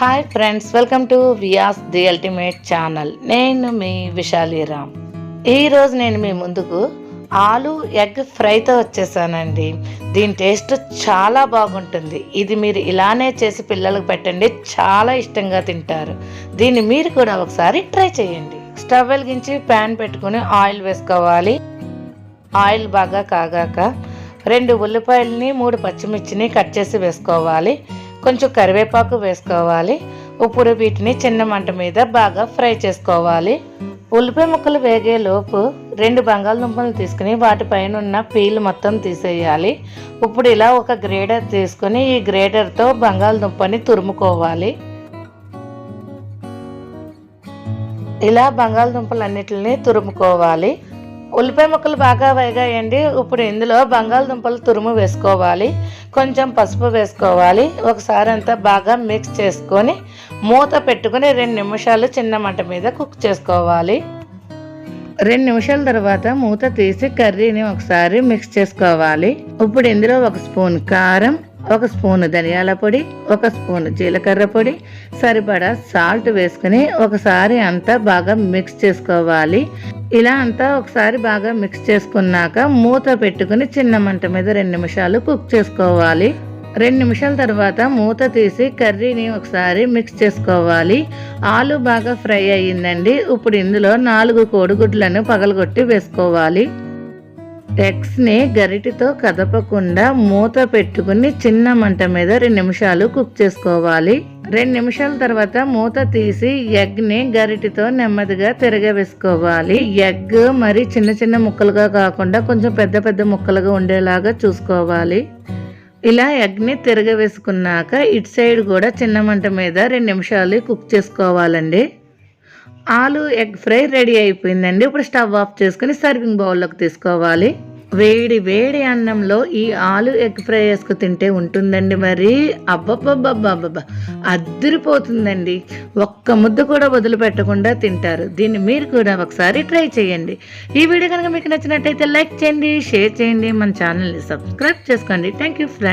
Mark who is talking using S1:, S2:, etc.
S1: Hi friends, welcome to Vyas the ultimate channel. నేను మీ విశాలీరామ్. ఈరోజు నేను మీ ముందుకు ఆలు ఎగ్ ఫ్రైతో వచ్చేసానండి. దీని టేస్ట్ చాలా బాగుంటుంది. ఇది మీరు ఇలానే చేసి పిల్లలకు పెట్టండి, చాలా ఇష్టంగా తింటారు. దీన్ని మీరు కూడా ఒకసారి ట్రై చేయండి. స్టవ్ వెలిగించి ప్యాన్ పెట్టుకుని ఆయిల్ వేసుకోవాలి. ఆయిల్ బాగా కాగాక 2 ఉల్లిపాయలని 3 పచ్చిమిర్చిని కట్ చేసి వేసుకోవాలి. కొంచెం కరివేపాకు వేసుకోవాలి. ఇప్పుడు వీటిని చిన్న మంట మీద బాగా ఫ్రై చేసుకోవాలి. ఉల్లిపాయ ముక్కలు వేగేలోపు 2 బంగాళదుంపలు తీసుకుని వాటిపైన ఉన్న పీల్ మొత్తం తీసేయాలి. ఇప్పుడు ఇలా ఒక గ్రేటర్ తీసుకొని ఈ గ్రేటర్తో బంగాళదుంపని తురుముకోవాలి. ఇలా బంగాళదుంపలన్నిటిని తురుముకోవాలి. ఉల్లిపాయ ముక్కలు బాగా వేగాయండి. ఇప్పుడు ఇందులో బంగాళదుంపలు తురుము వేసుకోవాలి. కొంచెం పసుపు వేసుకోవాలి. ఒకసారి అంతా బాగా మిక్స్ చేసుకొని మూత పెట్టుకొని 2 నిమిషాలు చిన్న మంట మీద కుక్ చేసుకోవాలి. 2 నిమిషాల తర్వాత మూత తీసి కర్రీని ఒకసారి మిక్స్ చేసుకోవాలి. ఇప్పుడు ఇందులో 1 స్పూన్ కారం, 1 స్పూన్ ధనియాల పొడి, 1 స్పూన్ జీలకర్ర పొడి, సరిపడా సాల్ట్ వేసుకుని ఒకసారి అంతా బాగా మిక్స్ చేసుకోవాలి. ఇలా అంతా ఒకసారి బాగా మిక్స్ చేసుకున్నాక మూత పెట్టుకుని చిన్న మంట మీద 2 నిమిషాలు కుక్ చేసుకోవాలి. 2 నిమిషాల తర్వాత మూత తీసి కర్రీని ఒకసారి మిక్స్ చేసుకోవాలి. ఆలు బాగా ఫ్రై అయ్యిందండి. ఇప్పుడు ఇందులో 4 కోడిగుడ్లను పగలగొట్టి వేసుకోవాలి. ఎగ్స్ని గరిటితో కదపకుండా మూత పెట్టుకుని చిన్న మంట మీద 2 నిమిషాలు కుక్ చేసుకోవాలి. 2 నిమిషాల తర్వాత మూత తీసి ఎగ్ని గరిటితో నెమ్మదిగా తిరగవేసుకోవాలి. ఎగ్ మరి చిన్న చిన్న ముక్కలుగా కాకుండా కొంచెం పెద్ద పెద్ద ముక్కలుగా ఉండేలాగా చూసుకోవాలి. ఇలా ఎగ్ని తిరగవేసుకున్నాక ఇటు సైడ్ కూడా చిన్న మంట మీద 2 నిమిషాలు కుక్ చేసుకోవాలండి. ఆలు ఎగ్ ఫ్రై రెడీ అయిపోయిందండి. ఇప్పుడు స్టవ్ ఆఫ్ చేసుకుని సర్వింగ్ బౌల్లోకి తీసుకోవాలి. వేడి వేడి అన్నంలో ఈ ఆలు ఎగ్ ఫ్రై వేసుకు తింటే ఉంటుందండి మరి అబ్బబ్బబ్బబ్బబ్బా అద్దరిపోతుందండి. ఒక్క ముద్ద కూడా వదిలిపెట్టకుండా తింటారు. దీన్ని మీరు కూడా ఒకసారి ట్రై చేయండి. ఈ వీడియో కనుక మీకు నచ్చినట్టయితే లైక్ చేయండి, షేర్ చేయండి, మన ఛానల్ని సబ్స్క్రైబ్ చేసుకోండి. Thank you friends.